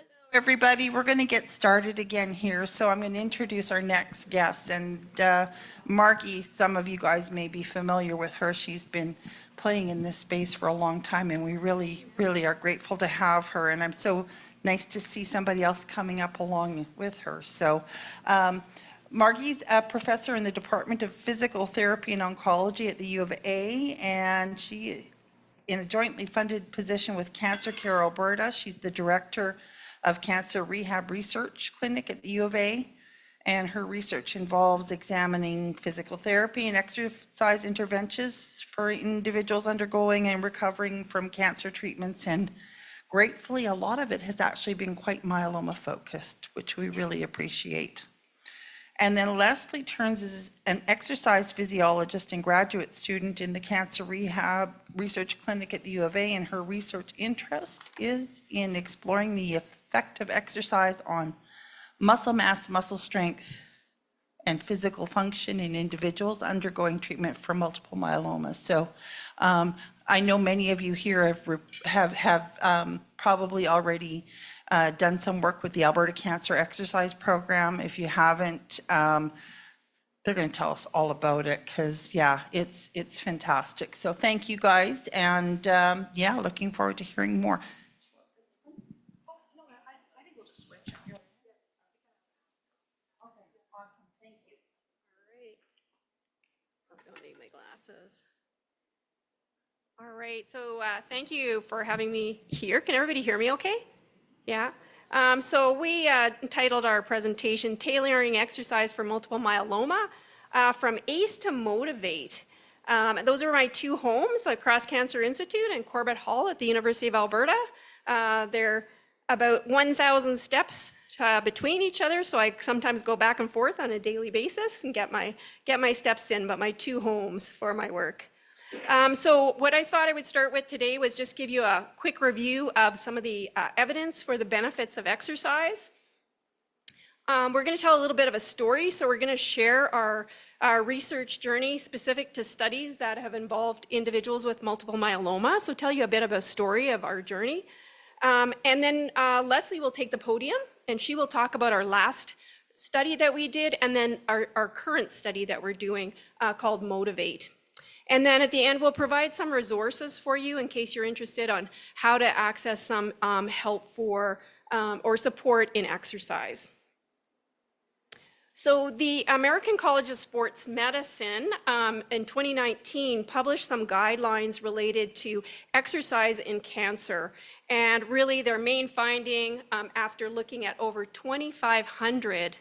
Hello, everybody. We're going to get started again here. So I'm going to introduce our next guest. And Margie, some of you guys may be familiar with her. She's been playing in this space for a long time, and we really, really are grateful to have her. And I'm so nice to see somebody else coming up along with her. So Margie's a professor in the Department of Physical Therapy and Oncology at the U of A, and she in a jointly funded position with Cancer Care Alberta. She's the director of Cancer Rehab Research Clinic at the U of A, and her research involves examining physical therapy and exercise interventions for individuals undergoing and recovering from cancer treatments, and gratefully a lot of it has actually been quite myeloma focused, which we really appreciate. And then Leslie Ternes is an exercise physiologist and graduate student in the Cancer Rehab Research Clinic at the U of A, and her research interest is in exploring the effect of exercise on muscle mass, muscle strength, and physical function in individuals undergoing treatment for multiple myeloma. So I know many of you here have probably already done some work with the Alberta Cancer Exercise program. If you haven't, they're going to tell us all about it because, yeah, it's fantastic. So thank you guys, and yeah, looking forward to hearing more. I think we'll just switch. Okay, awesome. Thank you. All right. I don't need my glasses. All right, so thank you for having me here. Can everybody hear me okay? Yeah. So we titled our presentation, Tailoring Exercise for Multiple Myeloma, from ACE to Motivate. Those are my two homes, the Cross Cancer Institute and Corbett Hall at the University of Alberta. They're about 1,000 steps between each other, so I sometimes go back and forth on a daily basis and get my steps in, but my two homes for my work. So what I thought I would start with today was just give you a quick review of some of the evidence for the benefits of exercise. We're going to tell a little bit of a story, so we're going to share our research journey specific to studies that have involved individuals with multiple myeloma, so tell you a bit of a story of our journey. And then Leslie will take the podium, and she will talk about our last study that we did, and then our current study that we're doing called Motivate. And then at the end, we'll provide some resources for you in case you're interested on how to access some help for or support in exercise. So the American College of Sports Medicine in 2019 published some guidelines related to exercise in cancer. And really their main finding after looking at over 2,500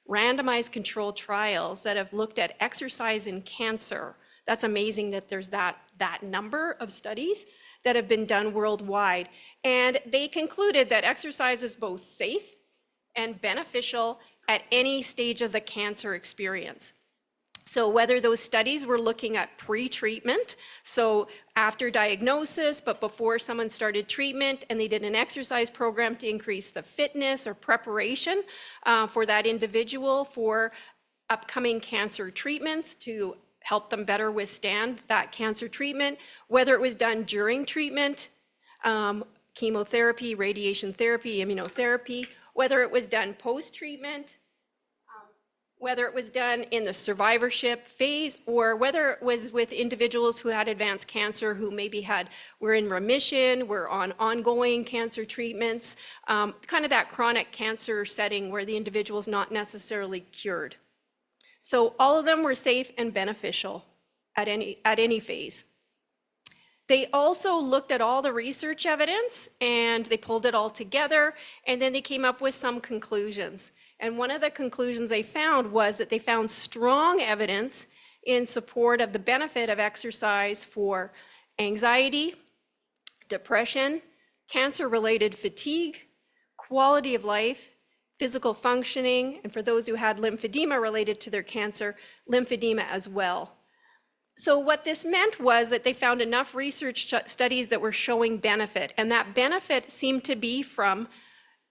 randomized controlled trials that have looked at exercise in cancer. That's amazing that there's that number of studies that have been done worldwide. And they concluded that exercise is both safe and beneficial at any stage of the cancer experience. So whether those studies were looking at pre-treatment, so after diagnosis, but before someone started treatment, and they did an exercise program to increase the fitness or preparation for that individual for upcoming cancer treatments to help them better withstand that cancer treatment, whether it was done during treatment, chemotherapy, radiation therapy, immunotherapy, whether it was done post-treatment, whether it was done in the survivorship phase, or whether it was with individuals who had advanced cancer who maybe were in remission, were on ongoing cancer treatments, kind of that chronic cancer setting where the individual is not necessarily cured. So all of them were safe and beneficial at any phase. They also looked at all the research evidence and they pulled it all together, and then they came up with some conclusions. And one of the conclusions they found was that they found strong evidence in support of the benefit of exercise for anxiety, depression, cancer-related fatigue, quality of life, physical functioning, and for those who had lymphedema related to their cancer, lymphedema as well. So what this meant was that they found enough research studies that were showing benefit, and that benefit seemed to be from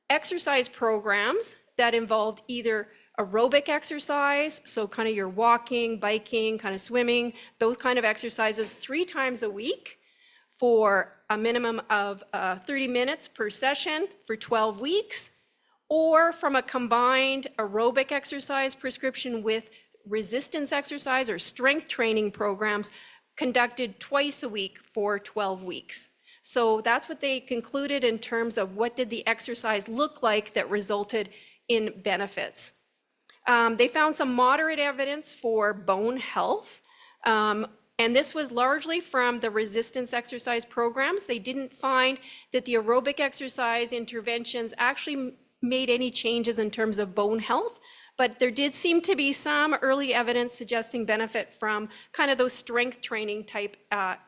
exercise programs that involved either aerobic exercise, so kind of your walking, biking, kind of swimming, those kind of exercises 3 times a week, for a minimum of 30 minutes per session for 12 weeks, or from a combined aerobic exercise prescription with resistance exercise or strength training programs conducted twice a week for 12 weeks. So that's what they concluded in terms of what did the exercise look like that resulted in benefits. They found some moderate evidence for bone health, and this was largely from the resistance exercise programs. They didn't find that the aerobic exercise interventions actually made any changes in terms of bone health, but there did seem to be some early evidence suggesting benefit from kind of those strength training type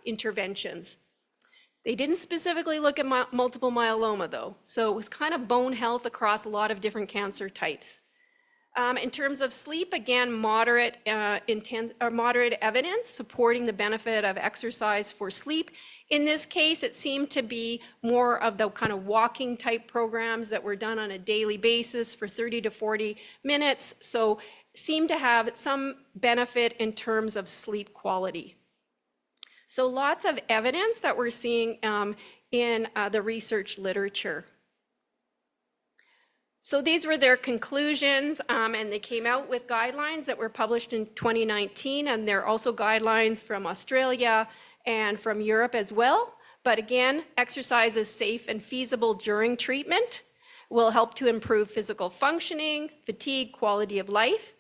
interventions. They didn't specifically look at multiple myeloma though, so it was kind of bone health across a lot of different cancer types. In terms of sleep, again, moderate evidence supporting the benefit of exercise for sleep. In this case, it seemed to be more of the kind of walking type programs that were done on a daily basis for 30 to 40 minutes, so seemed to have some benefit in terms of sleep quality. So lots of evidence that we're seeing in the research literature. So these were their conclusions, and they came out with guidelines that were published in 2019, and there are also guidelines from Australia and from Europe as well. But again, exercise is safe and feasible during treatment, will help to improve physical functioning, fatigue, quality of life.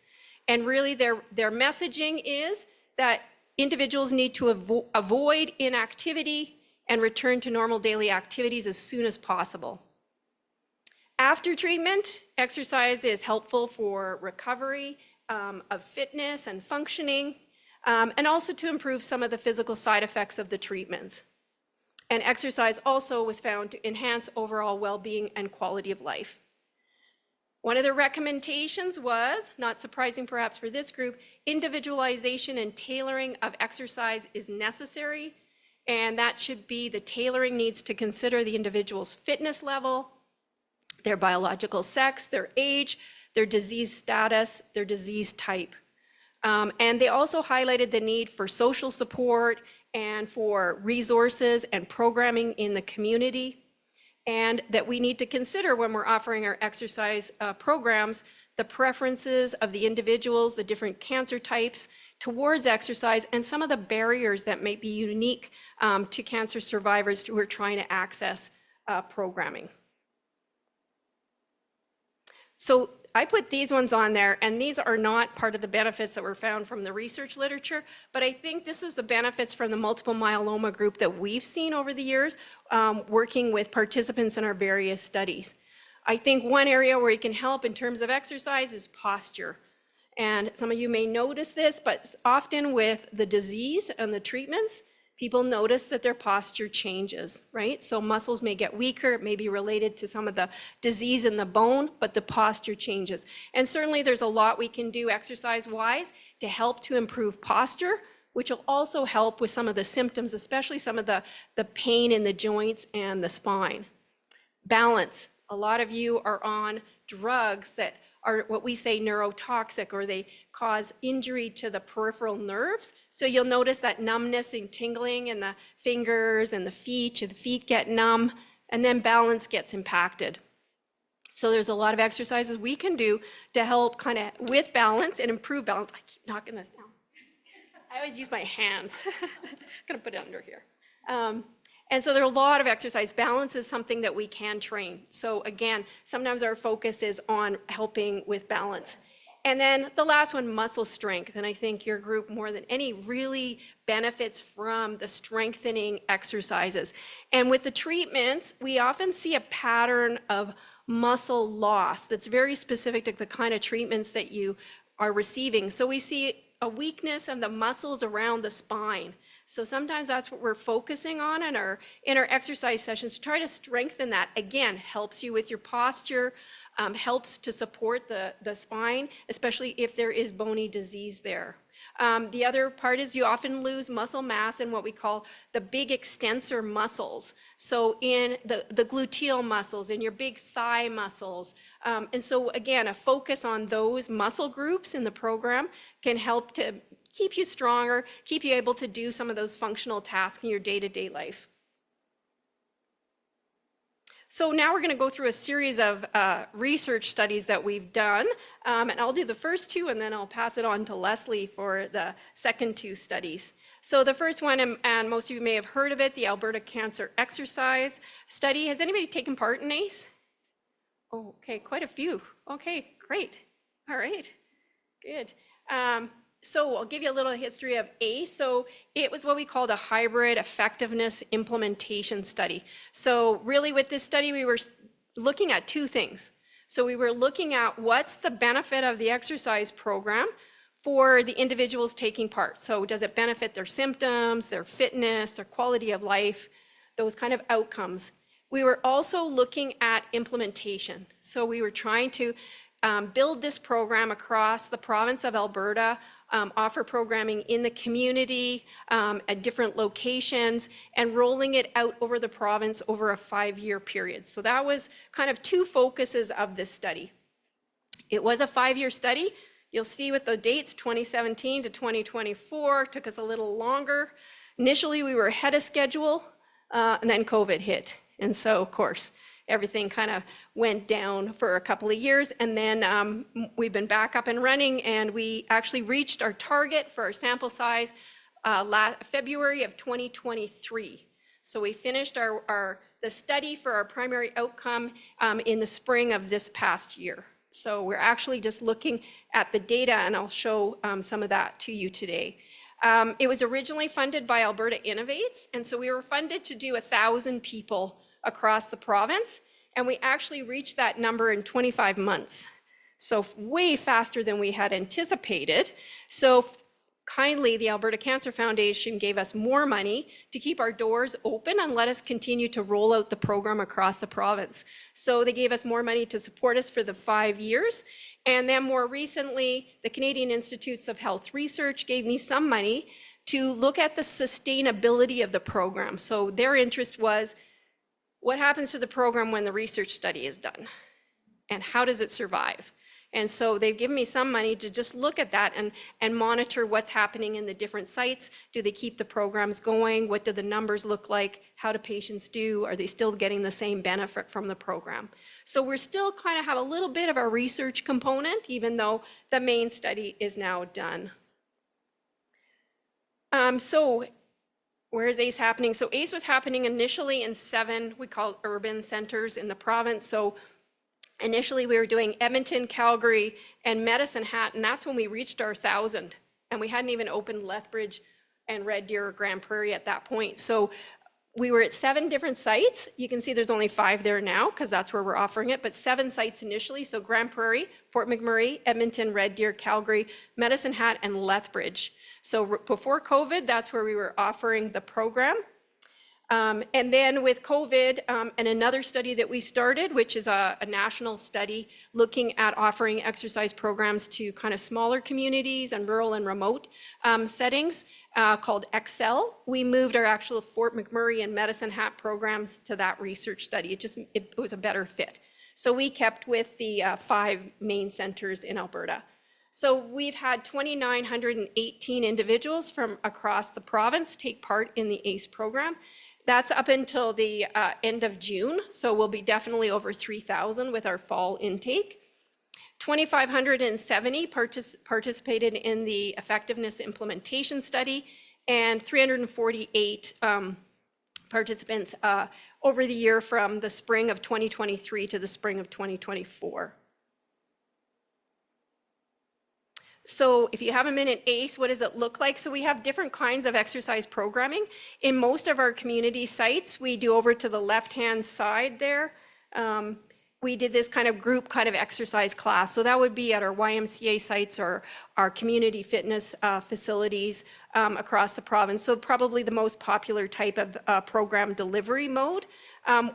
And really their messaging is that individuals need to avoid inactivity and return to normal daily activities as soon as possible. After treatment, exercise is helpful for recovery of fitness and functioning, and also to improve some of the physical side effects of the treatments. And exercise also was found to enhance overall well-being and quality of life. One of the recommendations was, not surprising perhaps for this group, individualization and tailoring of exercise is necessary, and that should be the tailoring needs to consider the individual's fitness level, their biological sex, their age, their disease status, their disease type. And they also highlighted the need for social support and for resources and programming in the community, and that we need to consider when we're offering our exercise programs, the preferences of the individuals, the different cancer types towards exercise, and some of the barriers that may be unique to cancer survivors who are trying to access programming. So I put these ones on there, and these are not part of the benefits that were found from the research literature, but I think this is the benefits from the multiple myeloma group that we've seen over the years working with participants in our various studies. I think one area where you can help in terms of exercise is posture. And some of you may notice this, but often with the disease and the treatments, people notice that their posture changes, right? So muscles may get weaker, it may be related to some of the disease in the bone, but the posture changes. And certainly there's a lot we can do exercise-wise to help to improve posture, which will also help with some of the symptoms, especially some of the pain in the joints and the spine. Balance. A lot of you are on drugs that are what we say neurotoxic, or they cause injury to the peripheral nerves. So you'll notice that numbness and tingling in the fingers and the feet get numb, and then balance gets impacted. So there's a lot of exercises we can do to help kind of with balance and improve balance. I keep knocking this down. I always use my hands. I'm gonna put it under here. And so there are a lot of exercise. Balance is something that we can train. So again, sometimes our focus is on helping with balance. And then the last one, muscle strength. And I think your group more than any really benefits from the strengthening exercises. And with the treatments, we often see a pattern of muscle loss that's very specific to the kind of treatments that you are receiving. So we see a weakness of the muscles around the spine. So sometimes that's what we're focusing on in our exercise sessions, to try to strengthen that. Again, helps you with your posture, helps to support the spine, especially if there is bony disease there. The other part is you often lose muscle mass in what we call the big extensor muscles. So in the gluteal muscles, in your big thigh muscles. And so again, a focus on those muscle groups in the program can help to keep you stronger, keep you able to do some of those functional tasks in your day-to-day life. So now we're going to go through a series of research studies that we've done, and I'll do the first two, and then I'll pass it on to Leslie for the second two studies. So the first one, and most of you may have heard of it, the Alberta Cancer Exercise study. Has anybody taken part in ACE? Oh, okay, quite a few. Okay, great. All right, good. So I'll give you a little history of ACE. So it was what we called a hybrid effectiveness implementation study. So really with this study, we were looking at two things. So we were looking at what's the benefit of the exercise program for the individuals taking part. So does it benefit their symptoms, their fitness, their quality of life, those kind of outcomes. We were also looking at implementation. So we were trying to build this program across the province of Alberta, offer programming in the community at different locations, and rolling it out over the province over a 5-year period. So that was kind of two focuses of this study. It was a 5-year study. You'll see with the dates, 2017 to 2024, took us a little longer. Initially, we were ahead of schedule, and then COVID hit. And so, of course, everything kind of went down for a couple of years, and then we've been back up and running, and we actually reached our target for our sample size February of 2023. So we finished the study for our primary outcome in the spring of this past year. So we're actually just looking at the data, and I'll show some of that to you today. It was originally funded by Alberta Innovates, and so we were funded to do 1,000 people across the province, and we actually reached that number in 25 months. So way faster than we had anticipated. So kindly, the Alberta Cancer Foundation gave us more money to keep our doors open and let us continue to roll out the program across the province. So they gave us more money to support us for the 5 years. And then more recently, the Canadian Institutes of Health Research gave me some money to look at the sustainability of the program. So their interest was, what happens to the program when the research study is done? And how does it survive? And so they've given me some money to just look at that and monitor what's happening in the different sites. Do they keep the programs going? What do the numbers look like? How do patients do? Are they still getting the same benefit from the program? So we're still kind of have a little bit of a research component, even though the main study is now done. So where is ACE happening? So ACE was happening initially in 7, we call it urban centers in the province. So initially, we were doing Edmonton, Calgary, and Medicine Hat, and that's when we reached our 1,000. And we hadn't even opened Lethbridge and Red Deer or Grand Prairie at that point. So we were at 7 different sites. You can see there's only 5 there now because that's where we're offering it, but 7 sites initially. So Grand Prairie, Fort McMurray, Edmonton, Red Deer, Calgary, Medicine Hat, and Lethbridge. So before COVID, that's where we were offering the program. And then with COVID and another study that we started, which is a national study looking at offering exercise programs to kind of smaller communities and rural and remote settings called Excel, we moved our actual Fort McMurray and Medicine Hat programs to that research study. It was a better fit. So we kept with the 5 main centers in Alberta. So we've had 2,918 individuals from across the province take part in the ACE program. That's up until the end of June, so we'll be definitely over 3,000 with our fall intake. 2,570 participated in the effectiveness implementation study, and 348 participants over the year from the spring of 2023 to the spring of 2024. So if you have a minute, ACE, what does it look like? So we have different kinds of exercise programming. In most of our community sites, we do over to the left-hand side there. We did this kind of group kind of exercise class. So that would be at our YMCA sites or our community fitness facilities across the province. So probably the most popular type of program delivery mode,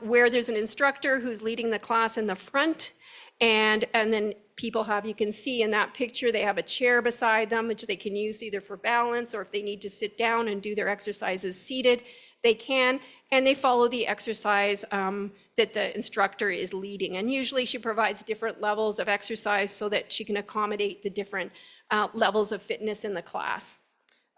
where there's an instructor who's leading the class in the front, and then people have, you can see in that picture, they have a chair beside them, which they can use either for balance or if they need to sit down and do their exercises seated, they can, and they follow the exercise that the instructor is leading. And usually she provides different levels of exercise so that she can accommodate the different levels of fitness in the class.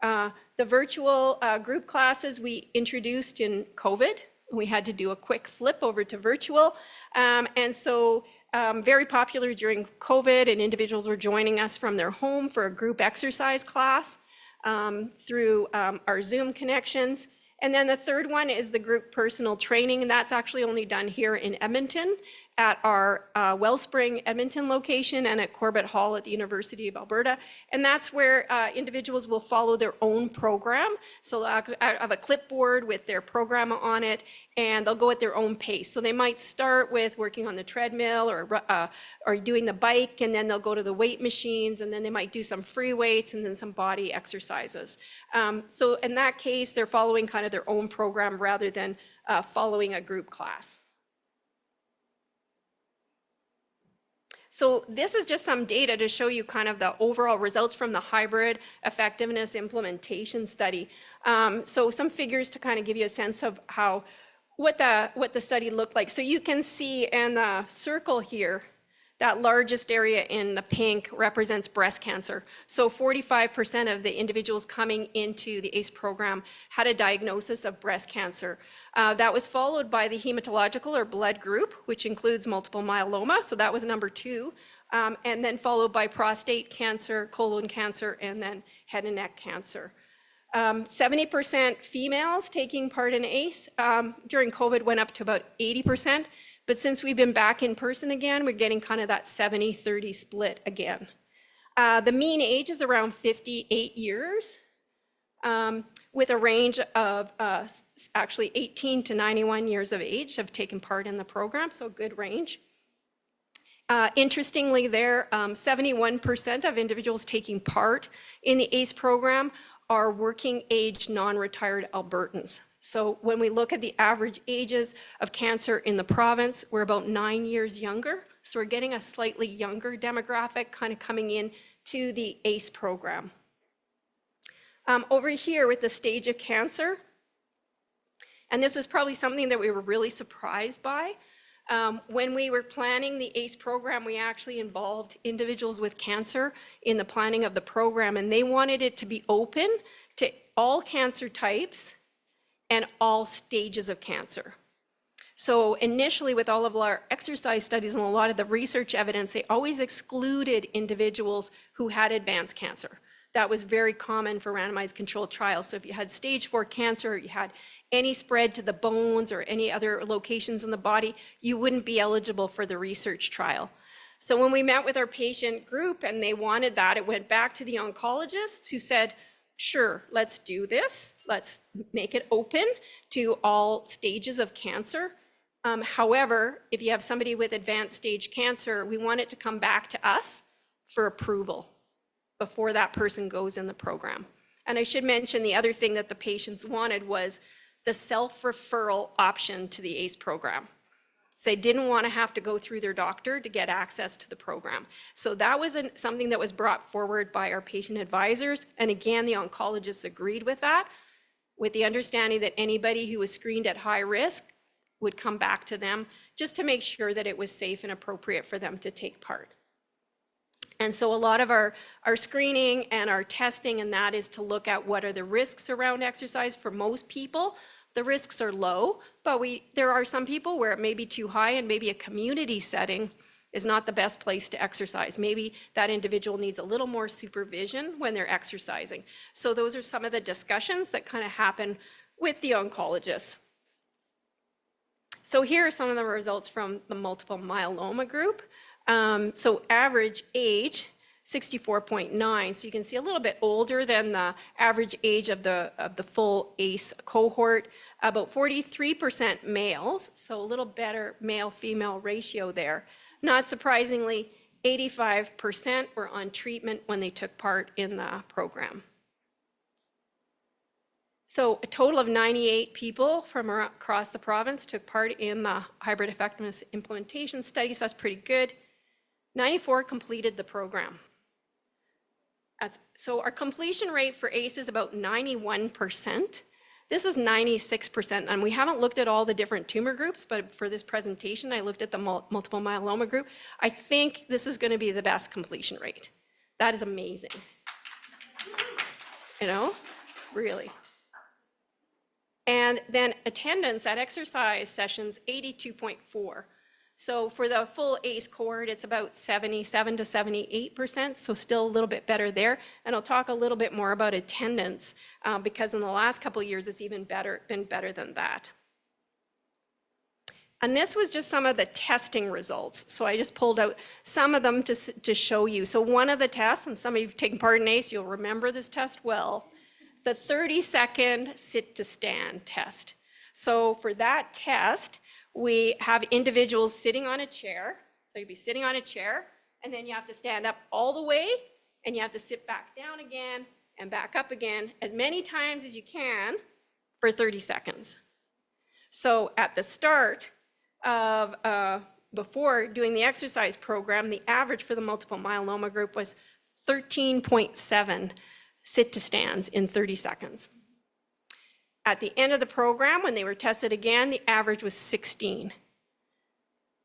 The virtual group classes we introduced in COVID, we had to do a quick flip over to virtual. And so very popular during COVID, and individuals were joining us from their home for a group exercise class through our Zoom connections. And then the third one is the group personal training, and that's actually only done here in Edmonton at our Wellspring Edmonton location and at Corbett Hall at the University of Alberta. And that's where individuals will follow their own program. So I have a clipboard with their program on it, and they'll go at their own pace. So they might start with working on the treadmill or doing the bike, and then they'll go to the weight machines, and then they might do some free weights and then some body exercises. So in that case, they're following kind of their own program rather than following a group class. So this is just some data to show you kind of the overall results from the hybrid effectiveness implementation study. So some figures to kind of give you a sense of what the study looked like. So you can see in the circle here, that largest area in the pink represents breast cancer. So 45% of the individuals coming into the ACE program had a diagnosis of breast cancer. That was followed by the hematological or blood group, which includes multiple myeloma. So that was number 2. And then followed by prostate cancer, colon cancer, and then head and neck cancer. 70% females taking part in ACE during COVID went up to about 80%. But since we've been back in person again, we're getting kind of that 70-30 split again. The mean age is around 58 years, with a range of actually 18 to 91 years of age have taken part in the program, so a good range. Interestingly there, 71% of individuals taking part in the ACE program are working age non-retired Albertans. So when we look at the average ages of cancer in the province, we're about 9 years younger. So we're getting a slightly younger demographic kind of coming in to the ACE program. Over here with the stage of cancer, and this was probably something that we were really surprised by. When we were planning the ACE program, we actually involved individuals with cancer in the planning of the program, and they wanted it to be open to all cancer types and all stages of cancer. So initially with all of our exercise studies and a lot of the research evidence, they always excluded individuals who had advanced cancer. That was very common for randomized controlled trials. So if you had stage 4 cancer, or you had any spread to the bones or any other locations in the body, you wouldn't be eligible for the research trial. So when we met with our patient group and they wanted that, it went back to the oncologists who said, sure, let's do this. Let's make it open to all stages of cancer. However, if you have somebody with advanced stage cancer, we want it to come back to us for approval before that person goes in the program. And I should mention the other thing that the patients wanted was the self-referral option to the ACE program. So they didn't want to have to go through their doctor to get access to the program. So that was something that was brought forward by our patient advisors. And again, the oncologists agreed with that, with the understanding that anybody who was screened at high risk would come back to them just to make sure that it was safe and appropriate for them to take part. And so a lot of our screening and our testing and that is to look at what are the risks around exercise. For most people, the risks are low, but there are some people where it may be too high, and maybe a community setting is not the best place to exercise. Maybe that individual needs a little more supervision when they're exercising. So those are some of the discussions that kind of happen with the oncologists. So here are some of the results from the multiple myeloma group. So average age, 64.9. So you can see a little bit older than the average age of the full ACE cohort. About 43% males, so a little better male-female ratio there. Not surprisingly, 85% were on treatment when they took part in the program. So a total of 98 people from across the province took part in the hybrid effectiveness implementation study, so that's pretty good. 94 completed the program. So our completion rate for ACE is about 91%. This is 96%, and we haven't looked at all the different tumor groups, but for this presentation, I looked at the multiple myeloma group. I think this is going to be the best completion rate. That is amazing. You know, really. And then attendance at exercise sessions, 82.4. So for the full ACE cohort, it's about 77 to 78%, so still a little bit better there. And I'll talk a little bit more about attendance because in the last couple of years, it's even been better than that. And this was just some of the testing results. So I just pulled out some of them to show you. So one of the tests, and some of you have taken part in ACE, you'll remember this test well, the 30-second sit-to-stand test. So for that test, we have individuals sitting on a chair. So you'd be sitting on a chair, and then you have to stand up all the way, and you have to sit back down again and back up again as many times as you can for 30 seconds. So at the start of, before doing the exercise program, the average for the multiple myeloma group was 13.7 sit-to-stands in 30 seconds. At the end of the program, when they were tested again, the average was 16.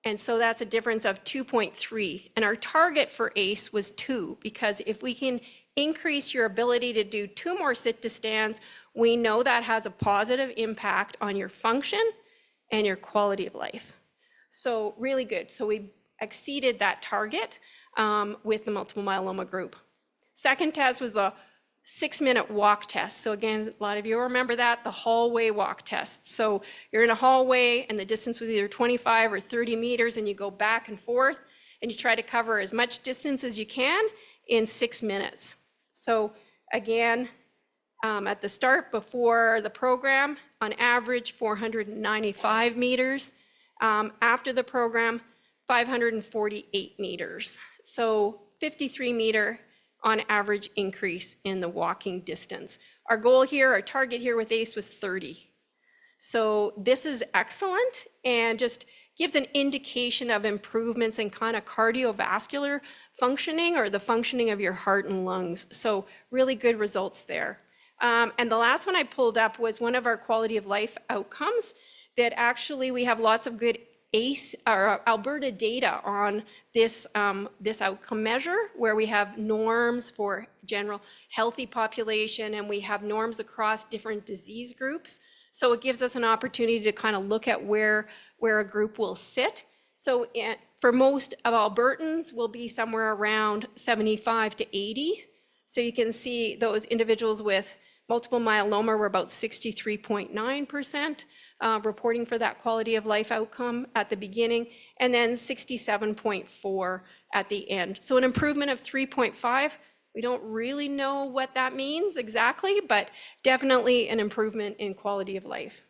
And so that's a difference of 2.3. And our target for ACE was 2, because if we can increase your ability to do 2 more sit-to-stands, we know that has a positive impact on your function and your quality of life. So really good. So we exceeded that target with the multiple myeloma group. Second test was the 6-minute walk test. So again, a lot of you remember that, the hallway walk test. So you're in a hallway and the distance was either 25 or 30 meters and you go back and forth and you try to cover as much distance as you can in 6 minutes. So again, at the start before the program, on average 495 meters. After the program, 548 meters. So 53 meter on average increase in the walking distance. Our goal here, our target here with ACE was 30. So this is excellent and just gives an indication of improvements in kind of cardiovascular functioning or the functioning of your heart and lungs. So really good results there. And the last one I pulled up was one of our quality of life outcomes that actually we have lots of good ACE or Alberta data on this, this outcome measure where we have norms for general healthy population and we have norms across different disease groups. So it gives us an opportunity to kind of look at where a group will sit. So for most of Albertans, we'll be somewhere around 75 to 80. So you can see those individuals with multiple myeloma were about 63.9%. Reporting for that quality of life outcome at the beginning, and then 67.4 at the end. So an improvement of 3.5. We don't really know what that means exactly, but definitely an improvement in quality of life.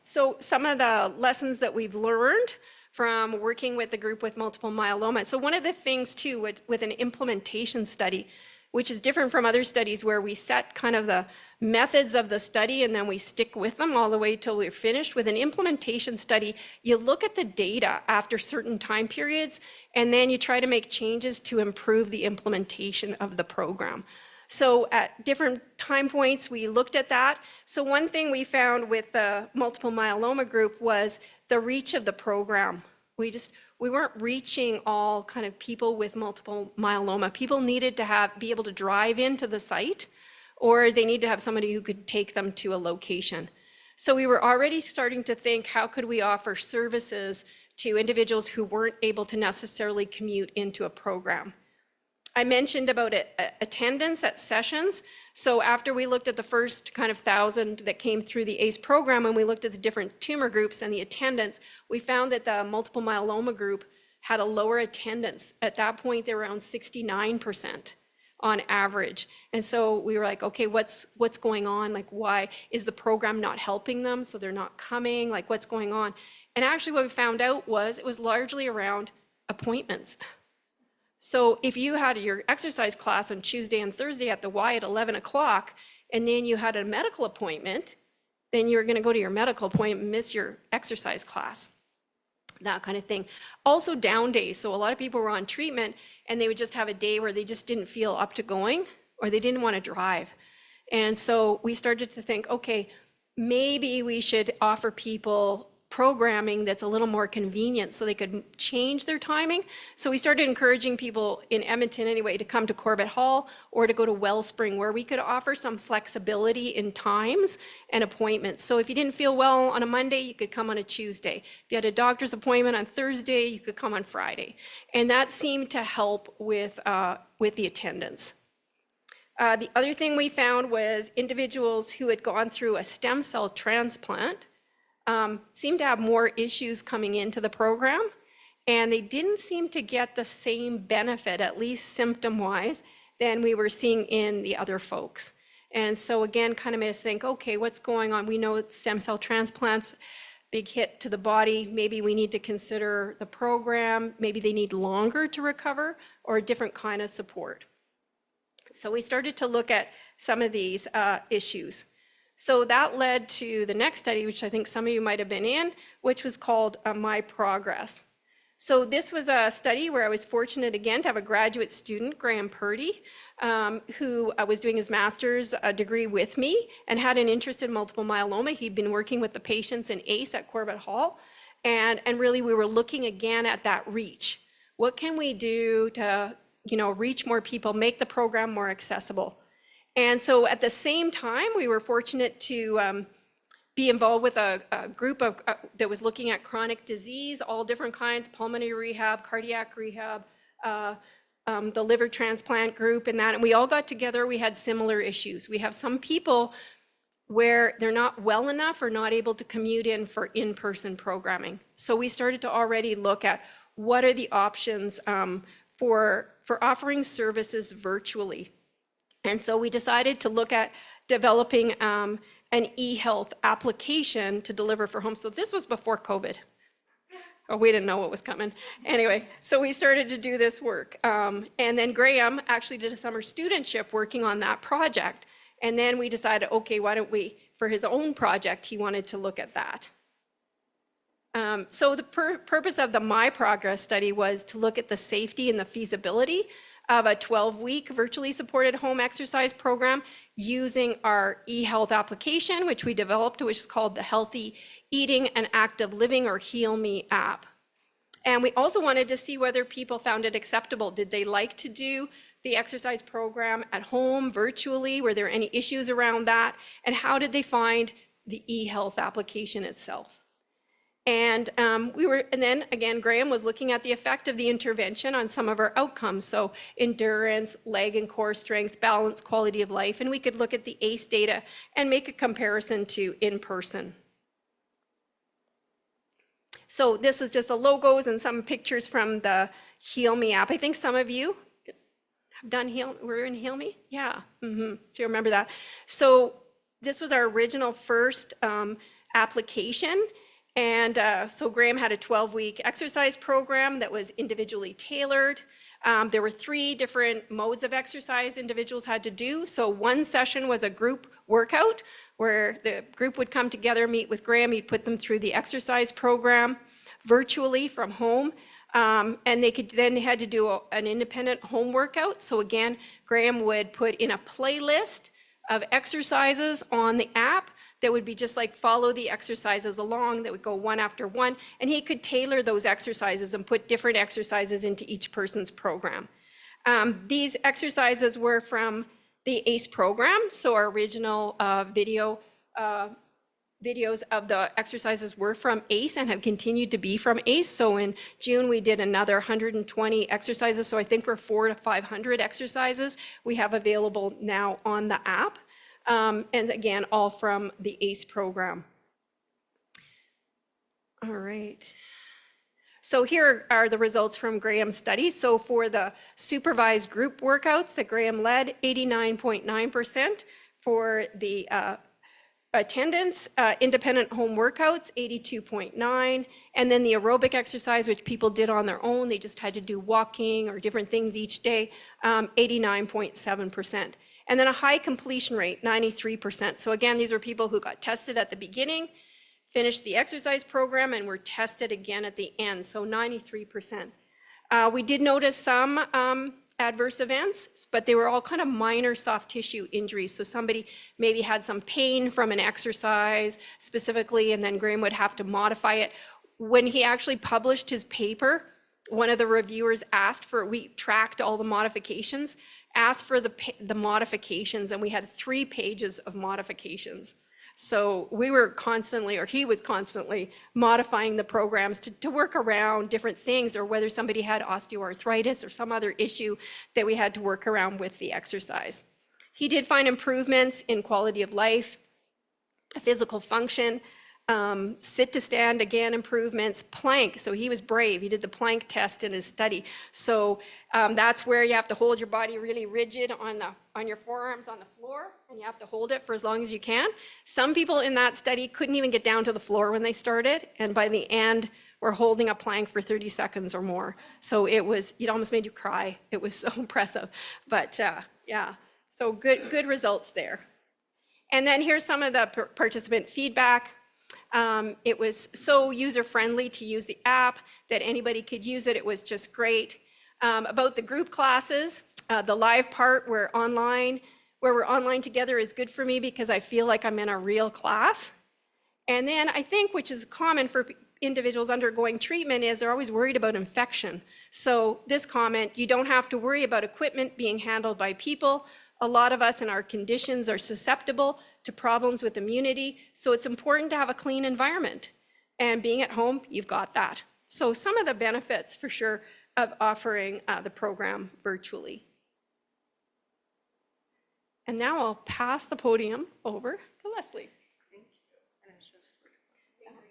So some of the lessons that we've learned from working with the group with multiple myeloma. So one of the things too with an implementation study, which is different from other studies where we set kind of the methods of the study and then we stick with them all the way till we're finished. With an implementation study, you look at the data after certain time periods and then you try to make changes to improve the implementation of the program. So at different time points, we looked at that. So one thing we found with the multiple myeloma group was the reach of the program. We weren't reaching all kind of people with multiple myeloma. People needed to be able to drive into the site, or they need to have somebody who could take them to a location. So we were already starting to think, how could we offer services to individuals who weren't able to necessarily commute into a program? I mentioned about attendance at sessions. So after we looked at the first kind of 1,000 that came through the ACE program and we looked at the different tumor groups and the attendance, we found that the multiple myeloma group had a lower attendance. At that point, they were around 69% on average. And so we were like, okay, what's going on? Like, why is the program not helping them? So they're not coming, like what's going on? And actually what we found out was it was largely around appointments. So if you had your exercise class on Tuesday and Thursday at the Y at 11 o'clock, and then you had a medical appointment, then you're gonna go to your medical appointment and miss your exercise class, that kind of thing. Also down days, so a lot of people were on treatment and they would just have a day where they just didn't feel up to going or they didn't wanna drive. And so we started to think, okay, maybe we should offer people programming that's a little more convenient so they could change their timing. So we started encouraging people in Edmonton anyway to come to Corbett Hall or to go to Wellspring, where we could offer some flexibility in times and appointments. So if you didn't feel well on a Monday, you could come on a Tuesday. If you had a doctor's appointment on Thursday, you could come on Friday. And that seemed to help with the attendance. The other thing we found was individuals who had gone through a stem cell transplant seemed to have more issues coming into the program, and they didn't seem to get the same benefit, at least symptom-wise, than we were seeing in the other folks. And so again, kind of made us think, okay, what's going on? We know stem cell transplants, big hit to the body. Maybe we need to consider the program. Maybe they need longer to recover or a different kind of support. So we started to look at some of these issues. So that led to the next study, which I think some of you might have been in, which was called My Progress. So this was a study where I was fortunate again to have a graduate student, Graham Purdy, who was doing his master's degree with me and had an interest in multiple myeloma. He'd been working with the patients in ACE at Corbett Hall. And really we were looking again at that reach. What can we do to reach more people, make the program more accessible? And so at the same time, we were fortunate to be involved with a group that was looking at chronic disease, all different kinds, pulmonary rehab, cardiac rehab, the liver transplant group and that. And we all got together, we had similar issues. We have some people where they're not well enough or not able to commute in for in-person programming. So we started to already look at what are the options for offering services virtually. And so we decided to look at developing an e-health application to deliver for home. So this was before COVID. Oh, we didn't know what was coming. Anyway, so we started to do this work. And then Graham actually did a summer studentship working on that project. And then we decided, okay, why don't we, for his own project, he wanted to look at that. So the purpose of the My Progress study was to look at the safety and the feasibility of a 12-week virtually supported home exercise program using our e-health application, which we developed, which is called the Healthy Eating and Active Living, or Heal Me app. And we also wanted to see whether people found it acceptable. Did they like to do the exercise program at home virtually? Were there any issues around that? And how did they find the e-health application itself? And then again, Graham was looking at the effect of the intervention on some of our outcomes. So endurance, leg and core strength, balance, quality of life. And we could look at the ACE data and make a comparison to in-person. So this is just the logos and some pictures from the Heal Me app. I think some of you have done we're in Heal Me? Yeah, so you remember that. So this was our original first application. And so Graham had a 12-week exercise program that was individually tailored. There were 3 different modes of exercise individuals had to do. So one session was a group workout where the group would come together, meet with Graham. He'd put them through the exercise program virtually from home. And they had to do an independent home workout. So again, Graham would put in a playlist of exercises on the app that would be just like follow the exercises along, that would go one after one, and he could tailor those exercises and put different exercises into each person's program. These exercises were from the ACE program, so our original videos of the exercises were from ACE and have continued to be from ACE. So in June, we did another 120 exercises, so I think we're 400 to 500 exercises we have available now on the app. And again, all from the ACE program. All right. So here are the results from Graham's study. So for the supervised group workouts that Graham led, 89.9%. For the attendance, independent home workouts, 82.9%. And then the aerobic exercise, which people did on their own, they just had to do walking or different things each day, 89.7%. And then a high completion rate, 93%. So again, these were people who got tested at the beginning, finished the exercise program, and were tested again at the end, so 93%. We did notice some adverse events, but they were all kind of minor soft tissue injuries. So somebody maybe had some pain from an exercise specifically, and then Graham would have to modify it. When he actually published his paper, one of the reviewers asked for, we tracked all the modifications, asked for the modifications, and we had 3 pages of modifications. So we were constantly, or he was constantly modifying the programs to work around different things, or whether somebody had osteoarthritis or some other issue that we had to work around with the exercise. He did find improvements in quality of life, physical function, sit to stand, again, improvements, plank. So he was brave. He did the plank test in his study. So that's where you have to hold your body really rigid on your forearms on the floor, and you have to hold it for as long as you can. Some people in that study couldn't even get down to the floor when they started, and by the end, were holding a plank for 30 seconds or more. So it almost made you cry. It was so impressive. But yeah, so good results there. And then here's some of the participant feedback. It was so user-friendly to use the app that anybody could use it. It was just great. About the group classes, the live part where we're online together is good for me because I feel like I'm in a real class. And then I think, which is common for individuals undergoing treatment, is they're always worried about infection. So this comment, you don't have to worry about equipment being handled by people. A lot of us in our conditions are susceptible to problems with immunity, so it's important to have a clean environment. And being at home, you've got that. So some of the benefits, for sure, of offering the program virtually. And now I'll pass the podium over to Leslie. Thank you. And it's just,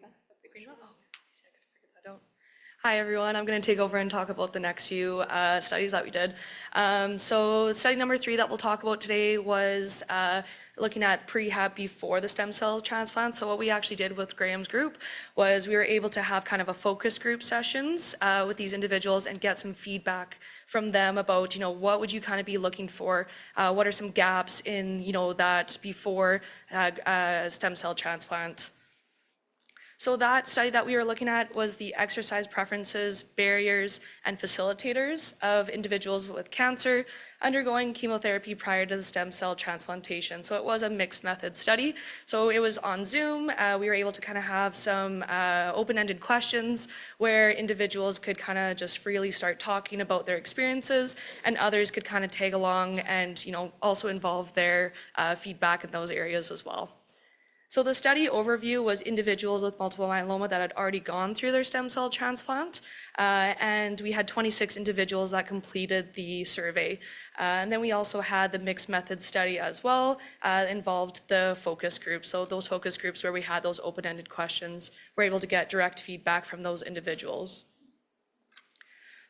that's the green one. Oh, I could figure that out. Hi everyone, I'm going to take over and talk about the next few studies that we did. So study number 3 that we'll talk about today was looking at prehab before the stem cell transplant. So what we actually did with Graham's group was we were able to have kind of a focus group sessions with these individuals and get some feedback from them about, what would you kind of be looking for? What are some gaps in, that before stem cell transplant? So that study that we were looking at was the exercise preferences, barriers, and facilitators of individuals with cancer undergoing chemotherapy prior to the stem cell transplantation. So it was a mixed method study. So it was on Zoom. We were able to kind of have some open-ended questions where individuals could kind of just freely start talking about their experiences, and others could kind of tag along and also involve their feedback in those areas as well. So the study overview was individuals with multiple myeloma that had already gone through their stem cell transplant, and we had 26 individuals that completed the survey. And then we also had the mixed method study as well, involved the focus group. So those focus groups where we had those open-ended questions, we're able to get direct feedback from those individuals.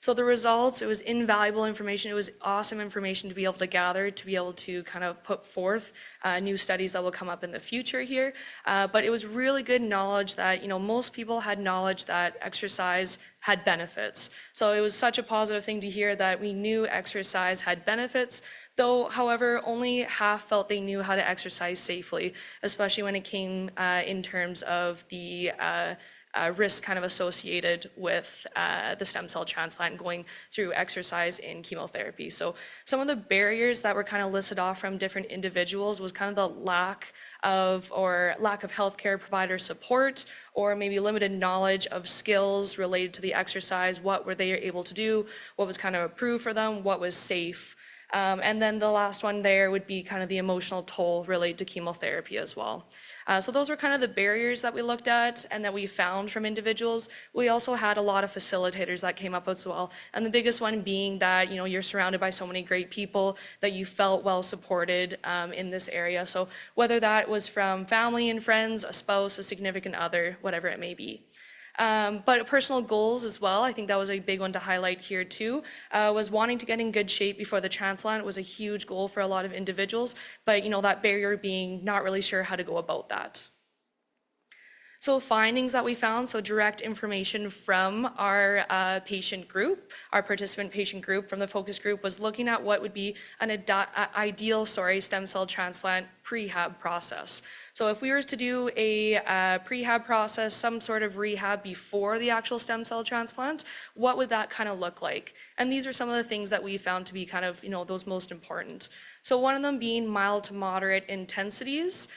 So the results, it was invaluable information. It was awesome information to be able to gather, to be able to kind of put forth new studies that will come up in the future here. But it was really good knowledge that, most people had knowledge that exercise had benefits. So it was such a positive thing to hear that we knew exercise had benefits, though, however, only half felt they knew how to exercise safely, especially when it came in terms of the risk kind of associated with the stem cell transplant going through exercise in chemotherapy. So some of the barriers that were kind of listed off from different individuals was kind of the lack of healthcare provider support, or maybe limited knowledge of skills related to the exercise. What were they able to do? What was kind of approved for them? What was safe? And then the last one there would be kind of the emotional toll related to chemotherapy as well. So those were kind of the barriers that we looked at and that we found from individuals. We also had a lot of facilitators that came up as well. And the biggest one being that, you're surrounded by so many great people that you felt well supported in this area. So whether that was from family and friends, a spouse, a significant other, whatever it may be. But personal goals as well, I think that was a big one to highlight here too, was wanting to get in good shape before the transplant was a huge goal for a lot of individuals, but that barrier being not really sure how to go about that. So findings that we found, so direct information from our patient group, our participant patient group from the focus group, was looking at what would be an ideal stem cell transplant prehab process. So if we were to do a prehab process, some sort of rehab before the actual stem cell transplant, what would that kind of look like? And these are some of the things that we found to be kind of, those most important. So one of them being mild to moderate intensities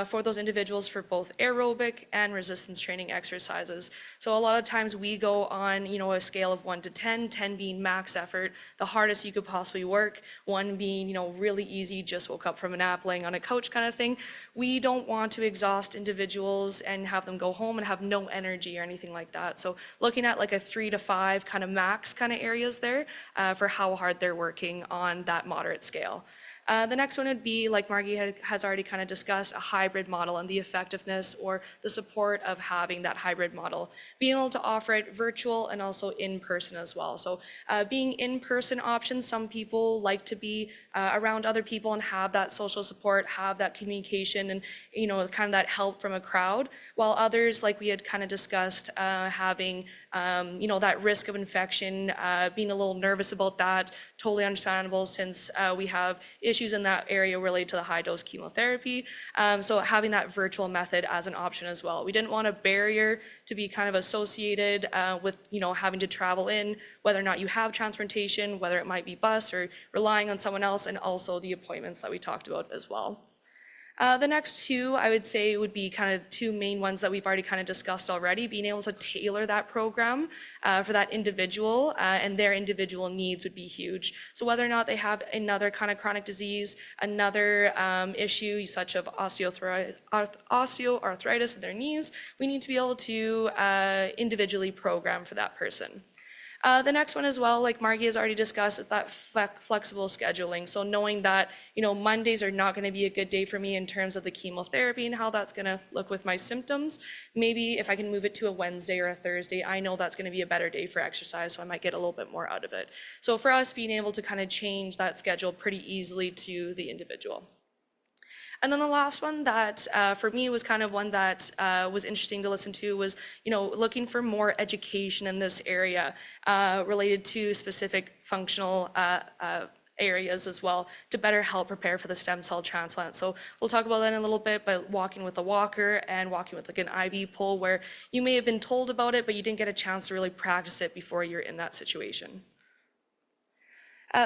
for those individuals for both aerobic and resistance training exercises. So a lot of times we go on, a scale of 1 to 10, 10 being max effort, the hardest you could possibly work, 1 being, really easy, just woke up from a nap, laying on a couch kind of thing. We don't want to exhaust individuals and have them go home and have no energy or anything like that. So looking at like a 3 to 5 kind of max kind of areas there for how hard they're working on that moderate scale. The next one would be, like Margie has already kind of discussed, a hybrid model and the effectiveness or the support of having that hybrid model. Being able to offer it virtual and also in person as well. So being in-person options, some people like to be around other people and have that social support, have that communication and, kind of that help from a crowd, while others, like we had kind of discussed, having, that risk of infection, being a little nervous about that, totally understandable since we have issues in that area related to the high dose chemotherapy. So having that virtual method as an option as well. We didn't want a barrier to be kind of associated with, having to travel in, whether or not you have transportation, whether it might be bus or relying on someone else, and also the appointments that we talked about as well. The next 2, I would say, would be kind of 2 main ones that we've already kind of discussed already, being able to tailor that program for that individual and their individual needs would be huge. So whether or not they have another kind of chronic disease, another issue such as osteoarthritis in their knees, we need to be able to individually program for that person. The next one as well, like Margie has already discussed, is that flexible scheduling. So knowing that, Mondays are not going to be a good day for me in terms of the chemotherapy and how that's going to look with my symptoms. Maybe if I can move it to a Wednesday or a Thursday, I know that's going to be a better day for exercise, so I might get a little bit more out of it. So for us, being able to kind of change that schedule pretty easily to the individual. And then the last one that for me was kind of one that was interesting to listen to was, looking for more education in this area related to specific functional areas as well to better help prepare for the stem cell transplant. So we'll talk about that in a little bit, but walking with a walker and walking with like an IV pole where you may have been told about it, but you didn't get a chance to really practice it before you're in that situation.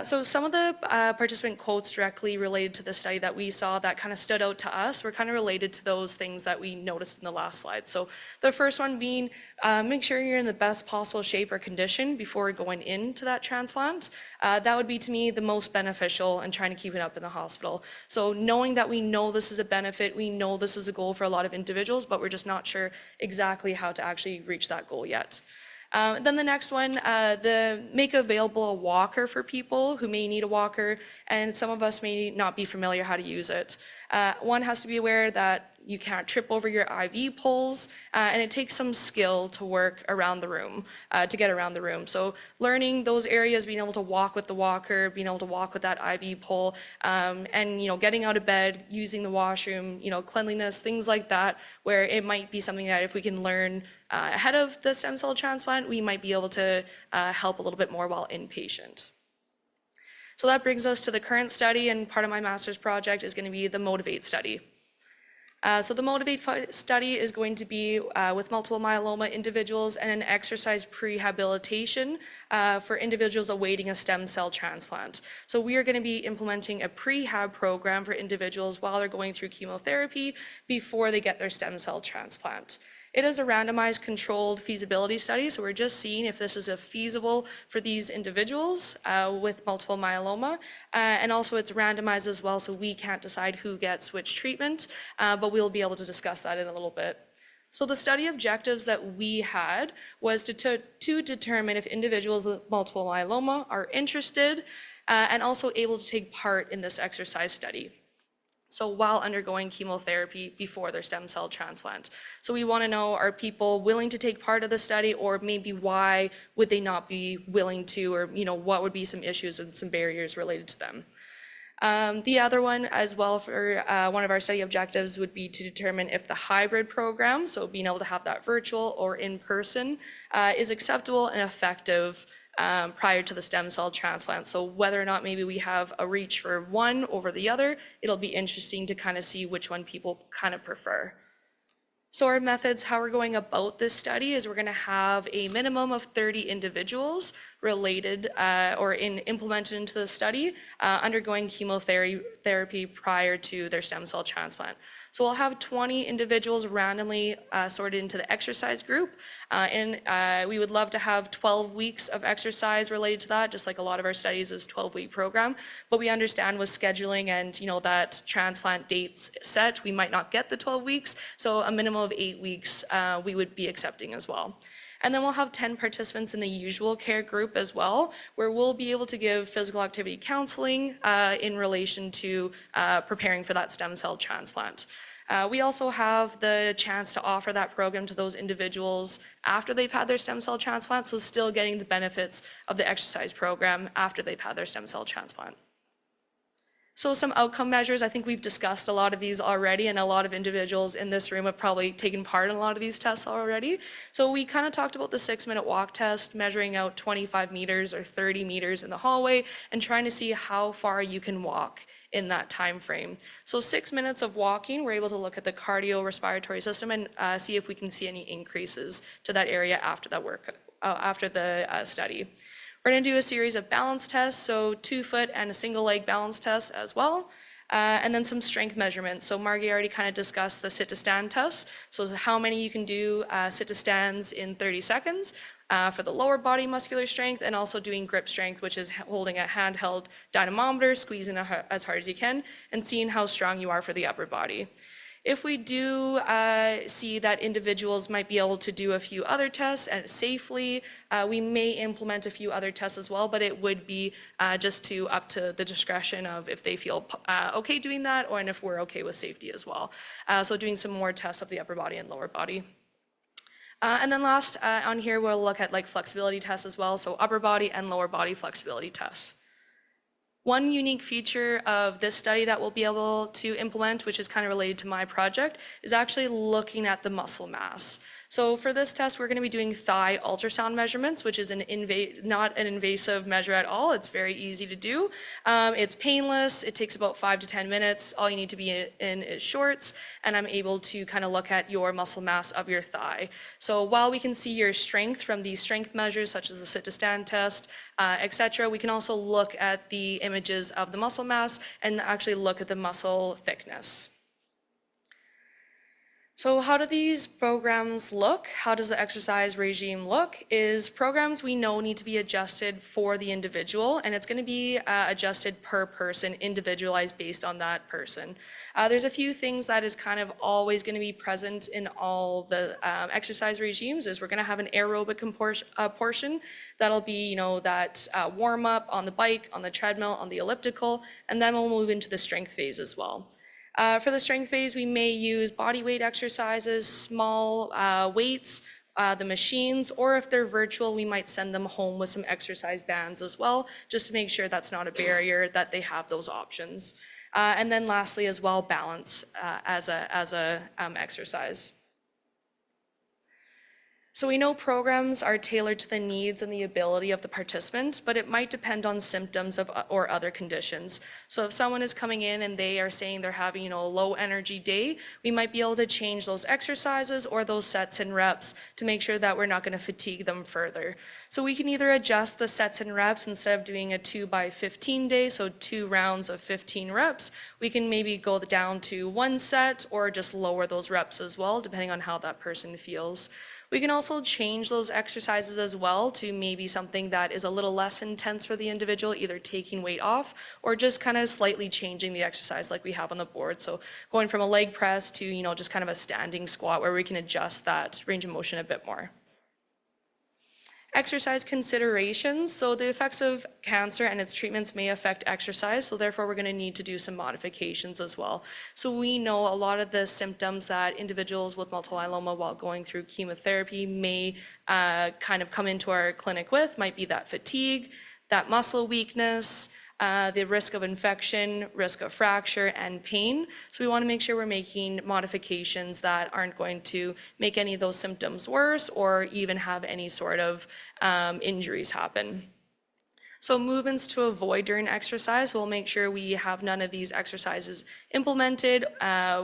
So some of the participant quotes directly related to the study that we saw that kind of stood out to us were kind of related to those things that we noticed in the last slide. So the first one being, make sure you're in the best possible shape or condition before going into that transplant. That would be to me the most beneficial and trying to keep it up in the hospital. So knowing that we know this is a benefit, we know this is a goal for a lot of individuals, but we're just not sure exactly how to actually reach that goal yet. Then the next one, make available a walker for people who may need a walker, and some of us may not be familiar how to use it. One has to be aware that you can't trip over your IV poles, and it takes some skill to work around the room, to get around the room. So learning those areas, being able to walk with the walker, being able to walk with that IV pole, and getting out of bed, using the washroom, cleanliness, things like that, where it might be something that if we can learn ahead of the stem cell transplant, we might be able to help a little bit more while inpatient. So that brings us to the current study, and part of my master's project is going to be the MOTIVATE study. So the MOTIVATE study is going to be with multiple myeloma individuals and an exercise prehabilitation for individuals awaiting a stem cell transplant. So we are going to be implementing a prehab program for individuals while they're going through chemotherapy before they get their stem cell transplant. It is a randomized controlled feasibility study, so we're just seeing if this is feasible for these individuals with multiple myeloma, and also it's randomized as well, so we can't decide who gets which treatment, but we'll be able to discuss that in a little bit. So the study objectives that we had was to determine if individuals with multiple myeloma are interested and also able to take part in this exercise study. So while undergoing chemotherapy before their stem cell transplant. So we want to know, are people willing to take part of the study, or maybe why would they not be willing to, or what would be some issues and some barriers related to them. The other one as well for one of our study objectives would be to determine if the hybrid program, so being able to have that virtual or in person, is acceptable and effective prior to the stem cell transplant. So whether or not maybe we have a reach for one over the other, it'll be interesting to kind of see which one people kind of prefer. So our methods, how we're going about this study is we're going to have a minimum of 30 individuals related or implemented into the study undergoing chemotherapy prior to their stem cell transplant. So we'll have 20 individuals randomly sorted into the exercise group, and we would love to have 12 weeks of exercise related to that, just like a lot of our studies is 12-week program. But we understand with scheduling and that transplant dates set, we might not get the 12 weeks, so a minimum of 8 weeks we would be accepting as well. And then we'll have 10 participants in the usual care group as well, where we'll be able to give physical activity counseling in relation to preparing for that stem cell transplant. We also have the chance to offer that program to those individuals after they've had their stem cell transplant, so still getting the benefits of the exercise program after they've had their stem cell transplant. So some outcome measures, I think we've discussed a lot of these already, and a lot of individuals in this room have probably taken part in a lot of these tests already. So we kind of talked about the 6-minute walk test, measuring out 25 meters or 30 meters in the hallway and trying to see how far you can walk in that time frame. So 6 minutes of walking, we're able to look at the cardiorespiratory system and see if we can see any increases to that area after that after the study. We're going to do a series of balance tests, so 2-foot and a single leg balance test as well, and then some strength measurements. So Margie already kind of discussed the sit to stand test, so how many you can do sit to stands in 30 seconds for the lower body muscular strength, and also doing grip strength, which is holding a handheld dynamometer, squeezing as hard as you can, and seeing how strong you are for the upper body. If we do see that individuals might be able to do a few other tests safely, we may implement a few other tests as well, but it would be just up to the discretion of if they feel okay doing that, or and if we're okay with safety as well. So doing some more tests of the upper body and lower body. And then last on here, we'll look at like flexibility tests as well, so upper body and lower body flexibility tests. One unique feature of this study that we'll be able to implement, which is kind of related to my project, is actually looking at the muscle mass. So for this test, we're going to be doing thigh ultrasound measurements, which is not an invasive measure at all. It's very easy to do. It's painless. It takes about 5 to 10 minutes. All you need to be in is shorts, and I'm able to kind of look at your muscle mass of your thigh. So while we can see your strength from these strength measures, such as the sit to stand test, etc., we can also look at the images of the muscle mass and actually look at the muscle thickness. So how do these programs look? How does the exercise regime look? Is programs we know need to be adjusted for the individual, and it's going to be adjusted per person, individualized based on that person. There's a few things that is kind of always going to be present in all the exercise regimes. Is we're going to have an aerobic portion that'll be, that warm up on the bike, on the treadmill, on the elliptical, and then we'll move into the strength phase as well. For the strength phase, we may use body weight exercises, small weights, the machines, or if they're virtual, we might send them home with some exercise bands as well, just to make sure that's not a barrier, that they have those options. And then lastly as well, balance as a exercise. So we know programs are tailored to the needs and the ability of the participant, but it might depend on symptoms or other conditions. So if someone is coming in and they are saying they're having a low energy day, we might be able to change those exercises or those sets and reps to make sure that we're not going to fatigue them further. So we can either adjust the sets and reps instead of doing a 2x15 day, so 2 rounds of 15 reps, we can maybe go down to 1 set or just lower those reps as well, depending on how that person feels. We can also change those exercises as well to maybe something that is a little less intense for the individual, either taking weight off or just kind of slightly changing the exercise like we have on the board. So going from a leg press to, just kind of a standing squat where we can adjust that range of motion a bit more. Exercise considerations. So the effects of cancer and its treatments may affect exercise, so therefore we're going to need to do some modifications as well. So we know a lot of the symptoms that individuals with multiple myeloma while going through chemotherapy may kind of come into our clinic with might be that fatigue, that muscle weakness, the risk of infection, risk of fracture, and pain. So we want to make sure we're making modifications that aren't going to make any of those symptoms worse or even have any sort of injuries happen. So movements to avoid during exercise, we'll make sure we have none of these exercises implemented.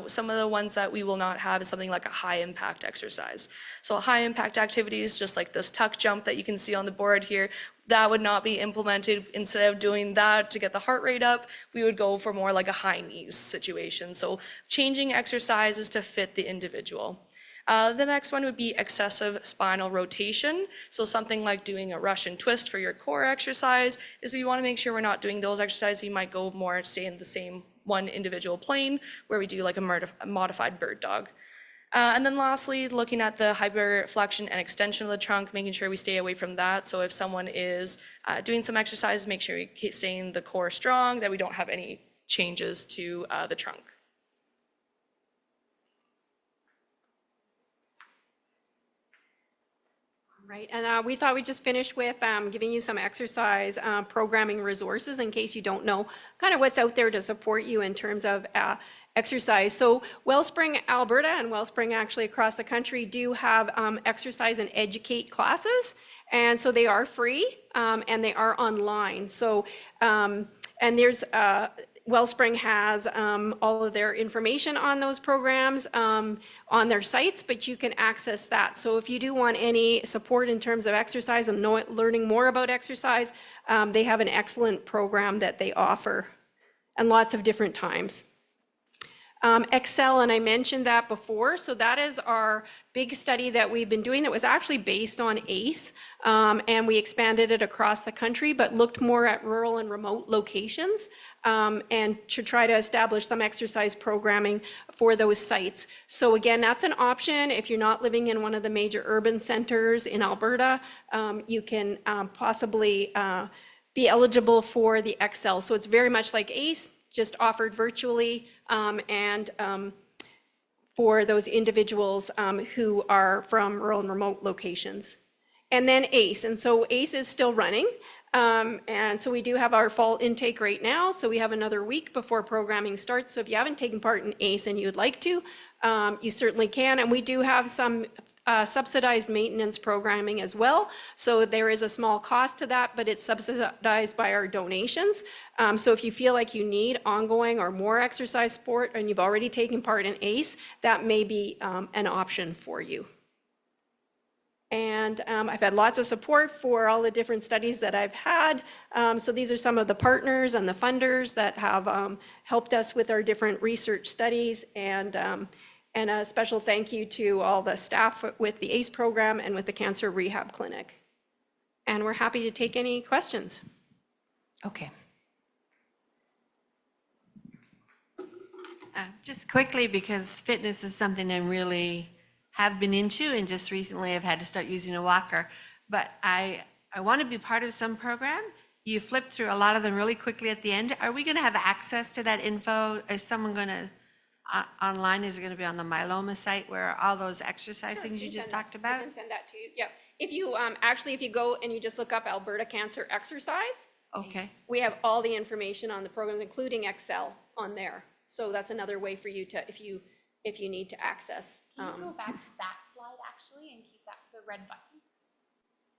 Some of the ones that we will not have is something like a high impact exercise. So high impact activities, just like this tuck jump that you can see on the board here, that would not be implemented. Instead of doing that to get the heart rate up, we would go for more like a high knees situation. So changing exercises to fit the individual. The next one would be excessive spinal rotation. So something like doing a Russian twist for your core exercise is we want to make sure we're not doing those exercises. We might go more stay in the same one individual plane where we do like a modified bird dog. And then lastly, looking at the hyperflexion and extension of the trunk, making sure we stay away from that. So if someone is doing some exercises, make sure we keep staying the core strong, that we don't have any changes to the trunk. Right, and we thought we'd just finish with giving you some exercise programming resources in case you don't know kind of what's out there to support you in terms of exercise. So Wellspring Alberta and Wellspring actually across the country do have exercise and educate classes, and so they are free and they are online. So and there's Wellspring has all of their information on those programs on their sites, but you can access that. So if you do want any support in terms of exercise and learning more about exercise, they have an excellent program that they offer and lots of different times. Excel, and I mentioned that before, so that is our big study that we've been doing that was actually based on ACE, and we expanded it across the country, but looked more at rural and remote locations, and to try to establish some exercise programming for those sites. So again, that's an option. If you're not living in one of the major urban centers in Alberta, you can possibly be eligible for the Excel. So it's very much like ACE, just offered virtually, and for those individuals who are from rural and remote locations. And then ACE, and so ACE is still running, and so we do have our fall intake right now, so we have another week before programming starts. So if you haven't taken part in ACE and you would like to, you certainly can, and we do have some subsidized maintenance programming as well. So there is a small cost to that, but it's subsidized by our donations. So if you feel like you need ongoing or more exercise support and you've already taken part in ACE, that may be an option for you. And I've had lots of support for all the different studies that I've had. So these are some of the partners and the funders that have helped us with our different research studies, and a special thank you to all the staff with the ACE program and with the Cancer Rehab Clinic. And we're happy to take any questions. Okay. Just quickly, because fitness is something I really have been into, and just recently I've had to start using a walker. But I want to be part of some program. You flip through a lot of them really quickly at the end. Are we going to have access to that info? Is someone going to online? Is it going to be on the myeloma site where all those exercise things you just talked about? I can send that to you. Yeah. If you actually, if you go and you just look up Alberta Cancer Exercise, Okay. we have all the information on the programs, including Excel on there. So that's another way for you to, if you need to access. Can you go back to that slide actually and keep that the red button?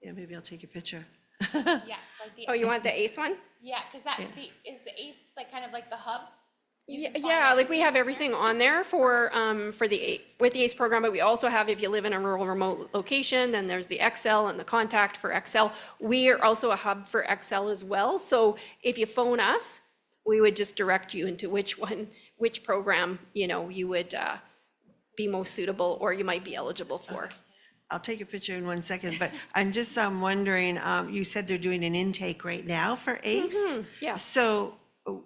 Yeah, maybe I'll take a picture. Yes, like the Oh, you want the ACE one? yeah, because that is the ACE like kind of like the hub. Yeah, like we have everything on there for the with the ACE program, but we also have, if you live in a rural remote location, then there's the Excel and the contact for Excel. We are also a hub for Excel as well. So if you phone us, we would just direct you into which program, you would be most suitable or you might be eligible for. I'll take a picture in 1 second, but I'm just wondering, you said they're doing an intake right now for ACE? yeah. So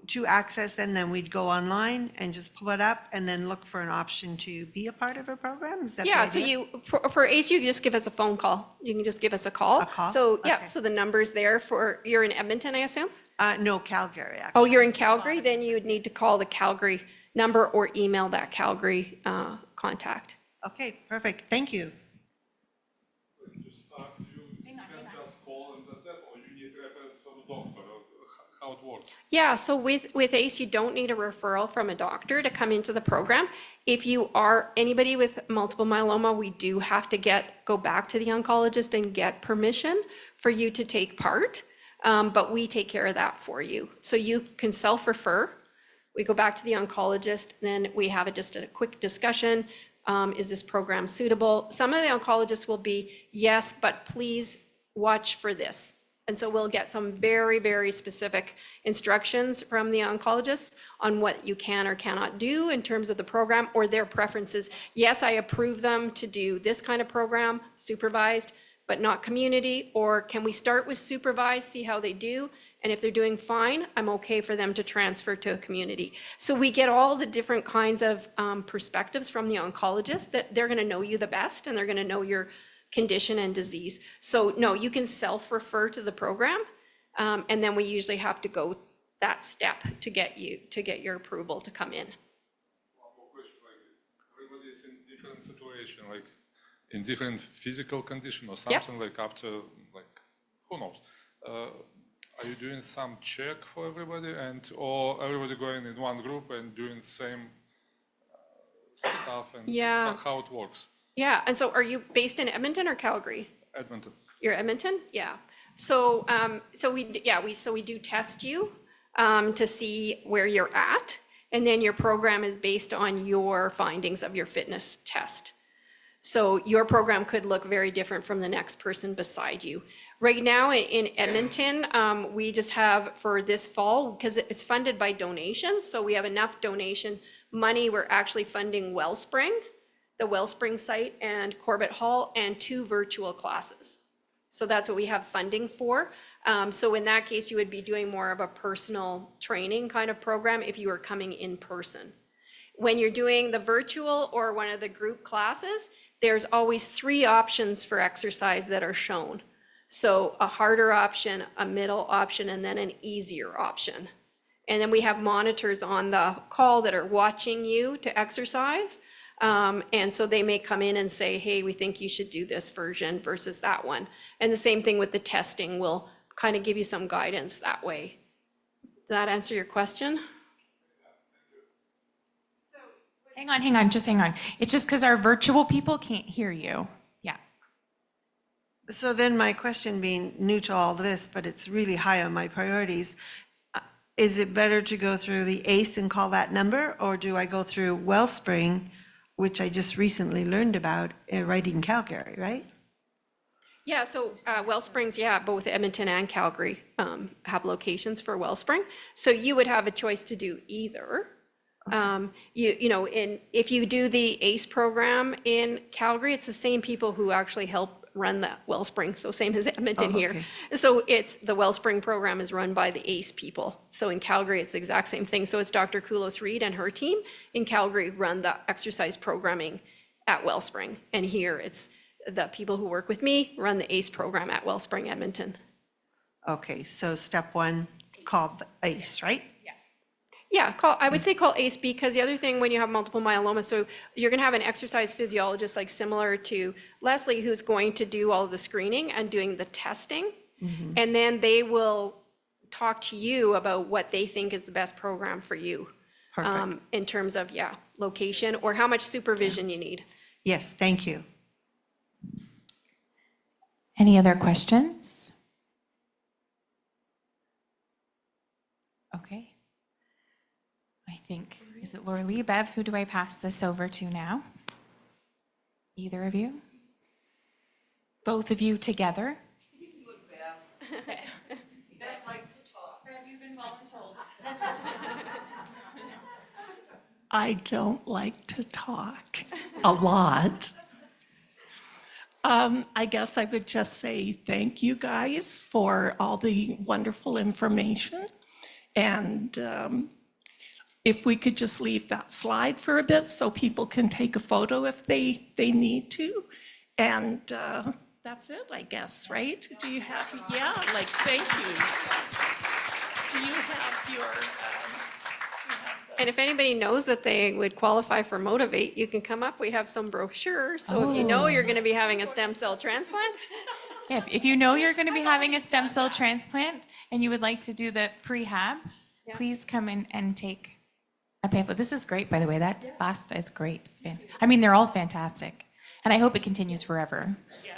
to access then we'd go online and just pull it up and then look for an option to be a part of a program? Is that the Yeah, so idea? for ACE, you can just give us a phone call. You can just give us a call. A call? So, yeah, Okay. so the number's there you're in Edmonton, I assume? No, Calgary, actually. Oh, you're in Calgary? Then you would need to call the Calgary number or email that Calgary contact. Okay, perfect. Thank you. To start, you can just call and that's it, or you need reference from the doctor. How how it works? Yeah, so with ACE, you don't need a referral from a doctor to come into the program. If you are anybody with multiple myeloma, we do have to go back to the oncologist and get permission for you to take part, but we take care of that for you. So you can self-refer. We go back to the oncologist, then we have just a quick discussion. Is this program suitable? Some of the oncologists will be, yes, but please watch for this. And so we'll get some very, very specific instructions from the oncologists on what you can or cannot do in terms of the program or their preferences. Yes, I approve them to do this kind of program, supervised, but not community, or can we start with supervised, see how they do? And if they're doing fine, I'm okay for them to transfer to a community. So we get all the different kinds of perspectives from the oncologist that they're gonna know you the best and they're gonna know your condition and disease. So no, you can self-refer to the program, and then we usually have to go that step to get your approval to come in. One more question, like everybody is in different situation, like in different physical condition or something, like after, like, who knows? Are you doing some check for everybody or everybody going in one group and doing the same stuff and Yeah. how it works? Yeah, and so are you based in Edmonton or Calgary? Edmonton. You're Edmonton? Yeah. So, we do test you to see where you're at, and then your program is based on your findings of your fitness test. So your program could look very different from the next person beside you. Right now in Edmonton, we just have for this fall, because it's funded by donations, so we have enough donation money, we're actually funding Wellspring, the Wellspring site and Corbett Hall, and 2 virtual classes. So that's what we have funding for. So in that case, you would be doing more of a personal training kind of program if you were coming in person. When you're doing the virtual or one of the group classes, there's always 3 options for exercise that are shown. So a harder option, a middle option, and then an easier option. And then we have monitors on the call that are watching you to exercise. And so they may come in and say, hey, we think you should do this version versus that one. And the same thing with the testing, we'll kind of give you some guidance that way. Does that answer your question? Hang on, just hang on. It's just because our virtual people can't hear you. Yeah. So then my question, being new to all this, but it's really high on my priorities, is it better to go through the ACE and call that number, or do I go through Wellspring, which I just recently learned about, right in Calgary, right? Yeah, so Wellsprings, yeah, both Edmonton and Calgary have locations for Wellspring. So you would have a choice to do either. If you do the ACE program in Calgary, it's the same people who actually help run the Wellspring, so same as Edmonton here. Okay. So it's the Wellspring program is run by the ACE people. So in Calgary, it's the exact same thing. So it's Dr. Koulos Reed and her team in Calgary run the exercise programming at Wellspring. And here it's the people who work with me run the ACE program at Wellspring Edmonton. Okay, so step 1, called the ACE, right? Yeah, I would say call ACE, because the other thing when you have multiple myeloma, so you're going to have an exercise physiologist like similar to Leslie, who's going to do all the screening and doing the testing. And then they will talk to you about what they think is the best program for you in terms of, location or how much supervision you need. Yes, thank you. Any other questions? Okay. I think, is it Laura Lee, Bev? Who do I pass this over to now? Either of you? Both of you together? You can do it, Bev. Bev likes to talk. Bev, you've been well told. I don't like to talk a lot. I guess I would just say thank you guys for all the wonderful information. And if we could just leave that slide for a bit so people can take a photo if they need to. And that's it, I guess, right? Do you have, thank you. Do you have your, And if anybody knows that they would qualify for Motivate, you can come up. We have some brochures. So if you know you're going to be having a stem cell transplant, Yeah, if you know you're going to be having a stem cell transplant and you would like to do the prehab, please come in and take a pamphlet. This is great, by the way. That last is great. I mean, they're all fantastic. And I hope it continues forever. Yeah,